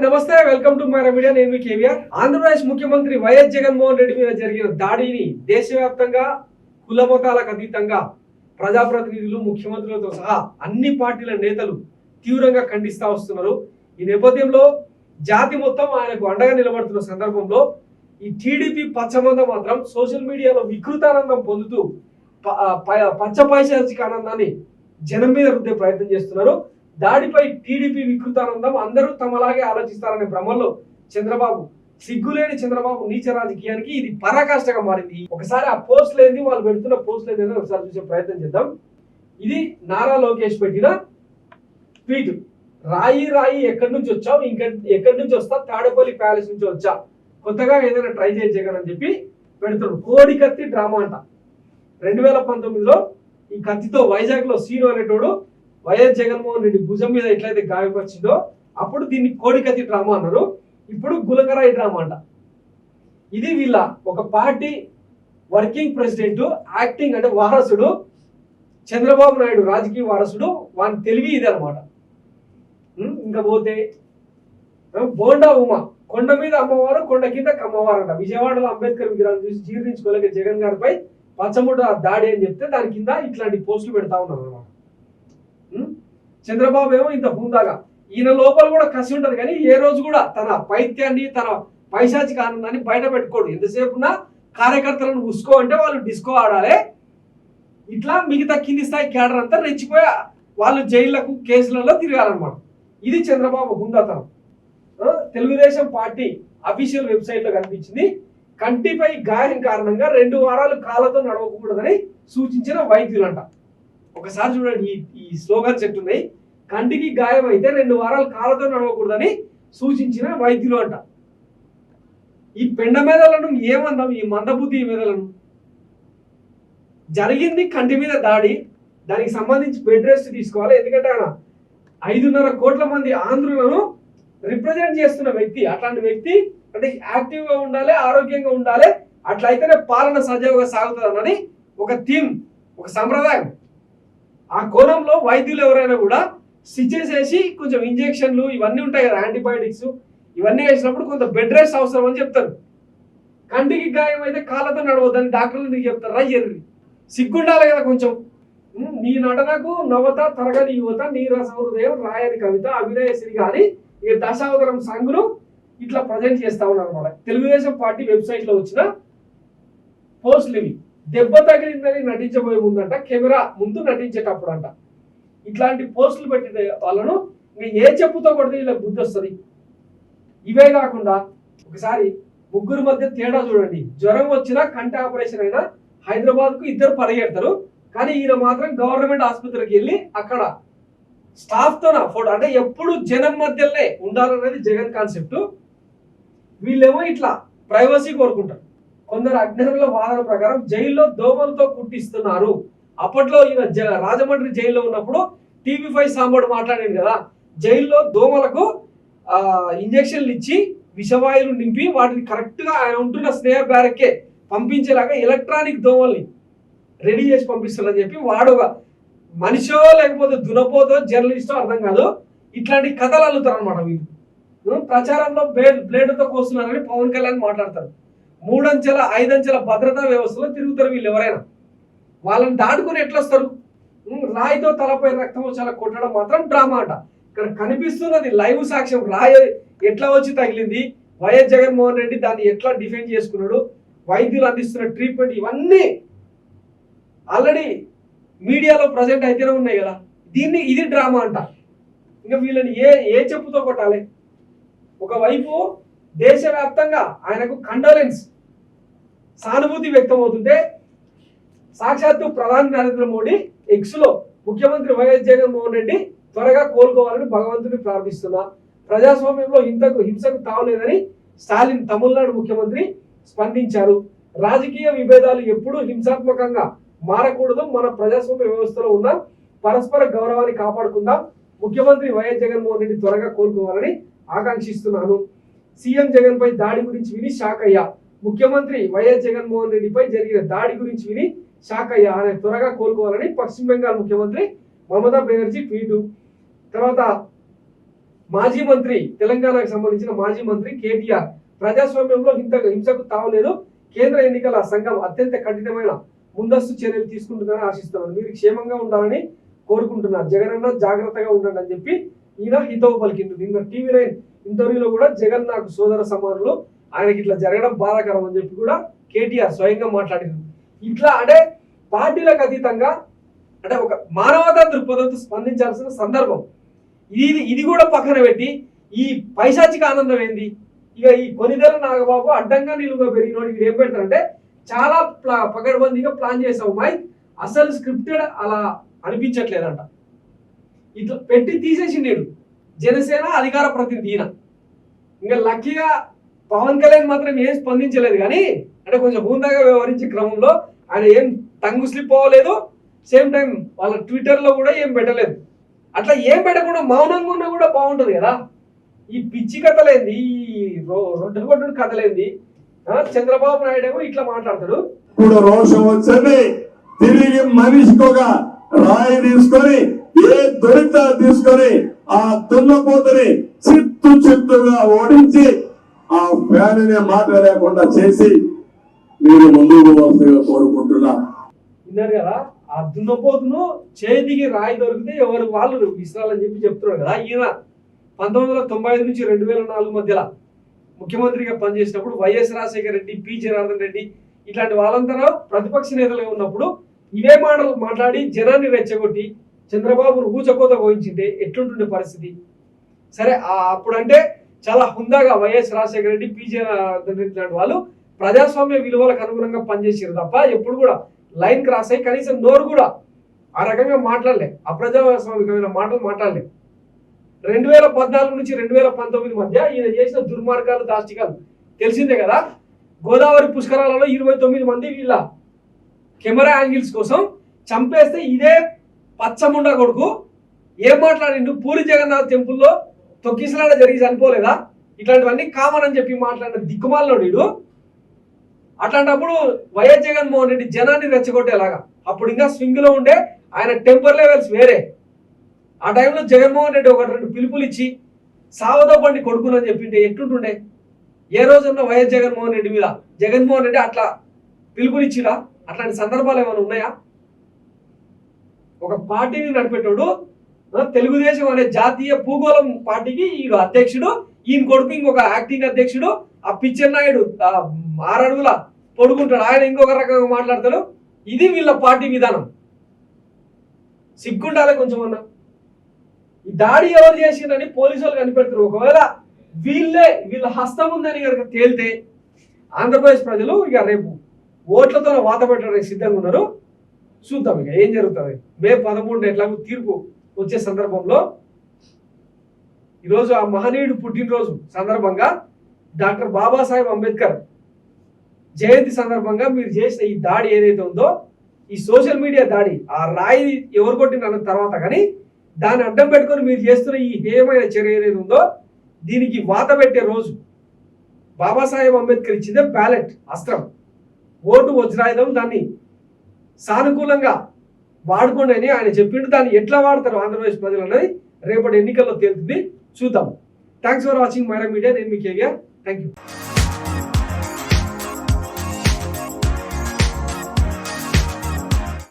Hi నమస్తే, welcome to my media. నేను కేవీఆర్. ఆంధ్రప్రదేశ్ ముఖ్యమంత్రి వైఎస్ జగన్మోహన్ రెడ్డి మీద జరిగిన దాడిని దేశవ్యాప్తంగా కుల మతాలకు అతీతంగా ప్రజాప్రతినిధులు, ముఖ్యమంత్రులతో సహా అన్ని పార్టీల నేతలు తీవ్రంగా ఖండిస్తూ వస్తున్నారు. ఈ నేపథ్యంలో జాతి మొత్తం ఆయనకు అండగా నిలబడుతున్న సందర్భంలో ఈ టీడీపీ పచ్చమంద మాత్రం సోషల్ మీడియాలో వికృతానందం పొందుతూ పచ్చ పైశాచిక ఆనందాన్ని జనం మీద రుద్దే ప్రయత్నం చేస్తున్నారు. దాడిపై టీడీపీ వికృతానందం, అందరూ తమలాగే ఆలోచిస్తారనే భ్రమలో చంద్రబాబు, సిగ్గులేని చంద్రబాబు నీచ రాజకీయానికి ఇది పరాకాష్ఠగా మారింది. ఒకసారి ఆ పోస్ట్ లేని వాళ్ళు పెడుతున్న పోస్ట్ లేని ఒకసారి చూసే ప్రయత్నం చేద్దాం. ఇది నారా లోకేష్ పెట్టిన ట్వీట్. రాయి రాయి ఎక్కడి నుంచి వచ్చావు, ఎక్కడి నుంచి వస్తా, తాడేపల్లి ప్యాలెస్ నుంచి వచ్చా, కొత్తగా ఏదైనా ట్రై చేయగలని చెప్పి పెడుతున్నాడు. కోడి కత్తి డ్రామా అంట. 2019లో ఈ కత్తితో వైజాగ్ లో సీను అనేటోడు వైఎస్ జగన్మోహన్ రెడ్డి భుజం మీద ఎట్లయితే గాయపరిచిందో అప్పుడు దీన్ని కోడి కత్తి డ్రామా అన్నారు. ఇప్పుడు గులకరాయి డ్రామా అంట. ఇది వీళ్ళ ఒక పార్టీ వర్కింగ్ ప్రెసిడెంట్, యాక్టింగ్ అంటే వారసుడు చంద్రబాబు నాయుడు, రాజకీయ వారసుడు, వాని తెలివి ఇది అనమాట. ఇంకా పోతే బోండా ఉమా, కొండ మీద అమ్మవారు కొండ కింద కమ్మవారు అంట. విజయవాడలో అంబేద్కర్ విగ్రహాన్ని చూసి జీర్ణించుకోలేక జగన్ గారిపై పచ్చముడ్డ దాడి అని చెప్తే దాని కింద ఇట్లాంటి పోస్టులు పెడతా ఉన్నారు అనమాట. చంద్రబాబు ఏమో ఇంత హుందాగా, ఈయన లోపల కూడా కసి ఉంటది కానీ ఏ రోజు కూడా తన పైత్యాన్ని, తన పైశాచిక ఆనందాన్ని బయట పెట్టుకోడు. ఎంతసేపు ఉన్న కార్యకర్తలను ఉసుకో అంటే వాళ్ళు డిస్కో ఆడాలి. ఇట్లా మిగతా కింది స్థాయి క్యాడర్ అంతా రెచ్చిపోయి వాళ్ళు జైళ్లకు, కేసులలో తిరగాలన్నమాట. ఇది చంద్రబాబు హుందాతనం. తెలుగుదేశం పార్టీ అఫీషియల్ వెబ్సైట్ లో కనిపించింది. కంటిపై గాయం కారణంగా 2 వారాలు కాళ్ళతో నడవకూడదని సూచించిన వైద్యులంట. ఒకసారి చూడండి, ఈ స్లోగన్స్ ఎట్టున్నాయి. కంటికి గాయం అయితే 2 వారాలు కాళ్ళతో నడవకూడదని సూచించిన వైద్యులు అంట. ఈ పెండ మెదలను ఏమందాం, ఈ మందబుద్ధి మెదలను. జరిగింది కంటి మీద దాడి, దానికి సంబంధించి బెడ్ రెస్ట్ తీసుకోవాలి. ఎందుకంటే ఆయన 5.5 కోట్ల మంది ఆంధ్రులను రిప్రజెంట్ చేస్తున్న వ్యక్తి. అట్లాంటి వ్యక్తి అంటే యాక్టివ్గా ఉండాలి, ఆరోగ్యంగా ఉండాలి, అట్లయితేనే పాలన సజావుగా సాగుతుంది అన్నది ఒక థీమ్, ఒక సంప్రదాయం. ఆ కోణంలో వైద్యులు ఎవరైనా కూడా స్టిచెస్ వేసి కొంచెం ఇంజెక్షన్లు ఇవన్నీ ఉంటాయి కదా, యాంటీబయాటిక్స్, ఇవన్నీ వేసినప్పుడు కొంత బెడ్ రెస్ట్ అవసరం అని చెప్తారు. కంటికి గాయం అయితే కాళ్ళతో నడవద్దని డాక్టర్లు నీకు చెప్తారా? ఎర్రి సిగ్గుండాలి కదా కొంచెం. నీ నటనకు నవత తరగని యువత, నీరస హృదయం, రాయని కవిత, అభినయశ్రీ కానీ ఇక దశావతారం సంఘులు ఇట్లా ప్రజెంట్ చేస్తా ఉన్నారు అన్నమాట. తెలుగుదేశం పార్టీ వెబ్సైట్ లో వచ్చిన పోస్టులు ఇవి. దెబ్బ తగిలిందని నటించబోయే ముందంట, కెమెరా ముందు నటించేటప్పుడు అంట. ఇట్లాంటి పోస్టులు పెట్టిన వాళ్ళను ఏ చెప్పుతో కొడితే వీళ్ళకి బుద్ధి వస్తుంది. ఇవే కాకుండా ఒకసారి ముగ్గురు మధ్య తేడా చూడండి. జ్వరం వచ్చినా, కంటి ఆపరేషన్ అయినా హైదరాబాద్ కు ఇద్దరు పరిగెడతారు. కానీ ఈయన మాత్రం గవర్నమెంట్ ఆసుపత్రికి వెళ్ళి అక్కడ స్టాఫ్ తో ఫోటో, అంటే ఎప్పుడు జనం మధ్యలోనే ఉండాలనేది జగన్ కాన్సెప్ట్. వీళ్ళేమో ఇట్లా ప్రైవసీ కోరుకుంటారు. కొందరు అజ్ఞానుల వాదన ప్రకారం జైల్లో దోమలతో కుట్టిస్తున్నారు. అప్పట్లో ఈయన రాజమండ్రి జైల్లో ఉన్నప్పుడు TV5 సాంబడు మాట్లాడాడు కదా, జైల్లో దోమలకు ఇంజక్షన్లు ఇచ్చి విషవాయువులు నింపి వాటిని కరెక్ట్ గా ఆయన ఉంటున్న స్నేహ బ్యారక్కే పంపించేలాగా ఎలక్ట్రానిక్ దోమల్ని రెడీ చేసి పంపిస్తారని చెప్పి వాడు మనిషో లేకపోతే దునపోతో జర్నలిస్టో అర్థం కాదు, ఇట్లాంటి కథలు అల్లుతారు అనమాట. వీళ్ళు ప్రచారంలో బ్లేడ్తో కోస్తున్నారని పవన్ కళ్యాణ్ మాట్లాడతారు. 3 అంచెల 5 అంచెల భద్రతా వ్యవస్థలో తిరుగుతారు వీళ్ళు. ఎవరైనా వాళ్ళని దాటుకుని ఎట్లా వస్తారు? రాయితో తలపై రక్తం వచ్చేలా కొట్టడం మాత్రం డ్రామా అంట. ఇక్కడ కనిపిస్తున్నది లైవ్ సాక్ష్యం. రాయి ఎట్లా వచ్చి తగిలింది, వైఎస్ జగన్మోహన్ రెడ్డి దాన్ని ఎట్లా డిఫెండ్ చేసుకున్నాడు, వైద్యులు అందిస్తున్న ట్రీట్మెంట్, ఇవన్నీ ఆల్రెడీ మీడియాలో ప్రజెంట్ అయితేనే ఉన్నాయి కదా. ఇది డ్రామా అంట. ఇంకా వీళ్ళని ఏ చెప్పుతో కొట్టాలి? ఒకవైపు దేశవ్యాప్తంగా ఆయనకు కండోలెన్స్, సానుభూతి వ్యక్తం అవుతుంటే, సాక్షాత్తు ప్రధాని నరేంద్ర మోడీ ఎక్స్లో ముఖ్యమంత్రి వైఎస్ జగన్మోహన్ రెడ్డి త్వరగా కోలుకోవాలని భగవంతుని ప్రార్థిస్తున్నా, ప్రజాస్వామ్యంలో హింసకు తావలేదని స్టాలిన్ తమిళనాడు ముఖ్యమంత్రి స్పందించారు. రాజకీయ విభేదాలు ఎప్పుడూ హింసాత్మకంగా మారకూడదు, మన ప్రజాస్వామ్య వ్యవస్థలో ఉన్న పరస్పర గౌరవాన్ని కాపాడుకుందాం, ముఖ్యమంత్రి వైఎస్ జగన్మోహన్ రెడ్డి త్వరగా కోలుకోవాలని ఆకాంక్షిస్తున్నాను. సీఎం జగన్ పై దాడి గురించి విని షాక్ అయ్యా, ముఖ్యమంత్రి వైఎస్ జగన్మోహన్ రెడ్డిపై జరిగిన దాడి గురించి విని షాక్ అయ్యా, ఆయన త్వరగా కోలుకోవాలని పశ్చిమ బెంగాల్ ముఖ్యమంత్రి మమతా బెనర్జీ ట్వీటు. తర్వాత మాజీ మంత్రి, తెలంగాణకు సంబంధించిన మాజీ మంత్రి కేటీఆర్ ప్రజాస్వామ్యంలో హింసకు తావలేదు, కేంద్ర ఎన్నికల సంఘం అత్యంత కఠినమైన ముందస్తు చర్యలు తీసుకుంటుందని ఆశిస్తున్నాను, మీరు క్షేమంగా ఉండాలని కోరుకుంటున్నారు, జగనన్న జాగ్రత్తగా ఉండండి అని చెప్పి ఈయన హితవు పలికిండు. నిన్న TV9 ఇంటర్వ్యూలో కూడా జగన్ నాకు సోదర సమానులు, ఆయనకి ఇట్లా జరగడం బాధాకరం అని చెప్పి కూడా కేటీఆర్ స్వయంగా మాట్లాడింది. ఇట్లా అంటే పార్టీలకు అతీతంగా అంటే ఒక మానవతా దృక్పథంతో స్పందించాల్సిన సందర్భం ఇది కూడా పక్కన పెట్టి ఈ పైశాచిక ఆనందం ఏంది? ఇక ఈ కొనిదెల నాగబాబు అడ్డంగా నిలువుగా పెరిగినోడు ఏం పెడతారంటే చాలా పకడ్బందీగా ప్లాన్ చేసావు మై, అసలు స్క్రిప్టెడ్ అలా అనిపించట్లేదంట. ఇట్లా పెట్టి తీసేసిండు జనసేన అధికార ప్రతినిధి ఈయన. ఇంకా లక్కీగా పవన్ కళ్యాణ్ మాత్రం ఏం స్పందించలేదు, కానీ అంటే కొంచెం హుందాగా వ్యవహరించే క్రమంలో ఆయన ఏం టంగు స్లిప్ అవ్వలేదు, సేమ్ టైం వాళ్ళ ట్విట్టర్లో కూడా ఏం పెట్టలేదు. అట్లా ఏం పెట్టకుండా మౌనంగా ఉన్నా కూడా బాగుంటుంది కదా. ఈ పిచ్చి కథలేంది, ఈ రొట్టె కొట్టుడు కథలేంది? చంద్రబాబు నాయుడు ఏమో ఇట్లా మాట్లాడతాడు. ఇప్పుడు రోషం వచ్చని తిరిగి మనిషికి ఒక రాయి తీసుకొని ఏ దొరిత తీసుకొని ఆ దున్నపోతుని చిత్తుగా ఓడించి ఆ ఫ్యాన్ మాట్లాడలేకుండా చేసి మీరు ముందుకు వస్తుందిగా కోరుకుంటున్నా. విన్నారు కదా, ఆ దున్నపోతును చేతికి రాయి దొరికితే ఎవరు వాళ్ళు విసిరాలని చెప్పి చెప్తున్నాడు కదా. ఈయన 1995 నుంచి 2004 మధ్యలో ముఖ్యమంత్రిగా పనిచేసినప్పుడు వైఎస్ రాజశేఖర రెడ్డి, పి జనార్దన్ రెడ్డి ఇట్లాంటి వాళ్ళందరూ ప్రతిపక్ష నేతలుగా ఉన్నప్పుడు ఇవే మాటలు మాట్లాడి జనాన్ని రెచ్చగొట్టి చంద్రబాబును ఊచకోత పోయించింటే ఎట్లుంటుండే పరిస్థితి? సరే అప్పుడంటే చాలా హుందాగా వైఎస్ రాజశేఖర రెడ్డి, పి జనార్దన్ రెడ్డి లాంటి వాళ్ళు ప్రజాస్వామ్య విలువలకు అనుగుణంగా పనిచేసారు తప్ప ఎప్పుడు కూడా లైన్ క్రాస్ అయ్యి కనీసం నోరు కూడా ఆ రకంగా మాట్లాడలే, అప్రజాస్వామికమైన మాటలు మాట్లాడలే. 2014 నుంచి 2019 మధ్య ఈయన చేసిన దుర్మార్గాలు, దాష్టికాలు తెలిసిందే కదా. గోదావరి పుష్కరాలలో 29 మంది వీళ్ళ కెమెరా యాంగిల్స్ కోసం చంపేస్తే ఇదే పచ్చముండ కొడుకు ఏం మాట్లాడిండు? పూరి జగన్నాథ్ టెంపుల్లో తొక్కిసలాట జరిగి చనిపోలేదా? ఇట్లాంటివన్నీ కామన్ అని చెప్పి మాట్లాడిన దిక్కుమాలనోడు. అట్లాంటప్పుడు వైఎస్ జగన్మోహన్ రెడ్డి జనాన్ని రెచ్చగొట్టేలాగా అప్పుడు ఇంకా స్వింగ్ లో ఉండే ఆయన టెంపర్ లెవెల్స్ వేరే. ఆ టైంలో జగన్మోహన్ రెడ్డి ఒక 2 పిలుపులు ఇచ్చి సావదో బండి కొడుకునని చెప్పింటే ఎట్లుంటుండే? ఏ రోజున్న వైఎస్ జగన్మోహన్ రెడ్డి మీద జగన్మోహన్ రెడ్డి అట్లా పిలుపులు ఇచ్చిరా? అట్లాంటి సందర్భాలు ఏమైనా ఉన్నాయా? ఒక పార్టీని నడిపేటోడు, తెలుగుదేశం అనే జాతీయ భూగోళం పార్టీకి ఈయన అధ్యక్షుడు, ఈయన కొడుకు ఇంకొక యాక్టింగ్ అధ్యక్షుడు, ఆ పిచ్చెన్నాయుడు 6 అడుగుల పొడుకుంటాడు, ఆయన ఇంకొక రకంగా మాట్లాడతాడు. ఇది వీళ్ళ పార్టీ విధానం. సిగ్గుండాలి కొంచెం అన్నా. ఈ దాడి ఎవరు చేసిందని పోలీసు వాళ్ళు కనిపెడతారు. ఒకవేళ వీళ్ళ హస్తం ఉందని కనుక తేలితే ఆంధ్రప్రదేశ్ ప్రజలు ఇక రేపు ఓట్లతో వాత పెట్టడానికి సిద్ధంగా ఉన్నారు. చూద్దాం ఇక ఏం జరుగుతుంది. మే 13 ఎట్లాగో తీర్పు వచ్చే సందర్భంలో ఈరోజు ఆ మహనీయుడు పుట్టినరోజు సందర్భంగా డాక్టర్ బాబాసాహెబ్ అంబేద్కర్ జయంతి సందర్భంగా మీరు చేసిన ఈ దాడి ఏదైతే ఉందో, ఈ సోషల్ మీడియా దాడి, ఆ రాయి ఎవరు కొట్టిన తర్వాత కానీ దాన్ని అడ్డం పెట్టుకొని మీరు చేస్తున్న ఈ హేయమైన చర్య ఏదైతే ఉందో దీనికి వాత పెట్టే రోజు. బాబాసాహెబ్ అంబేద్కర్ ఇచ్చిందే బ్యాలెట్ అస్త్రం, ఓటు వజ్రాయుధం, దాన్ని సానుకూలంగా వాడుకోండి అని ఆయన చెప్పిండు. దాన్ని ఎట్లా వాడతారు ఆంధ్రప్రదేశ్ ప్రజలు అనేది రేపటి ఎన్నికల్లో తేలుతుంది. చూద్దాం. Thanks for watching Myra media. నేను మీ కేవీఆర్. Thank you.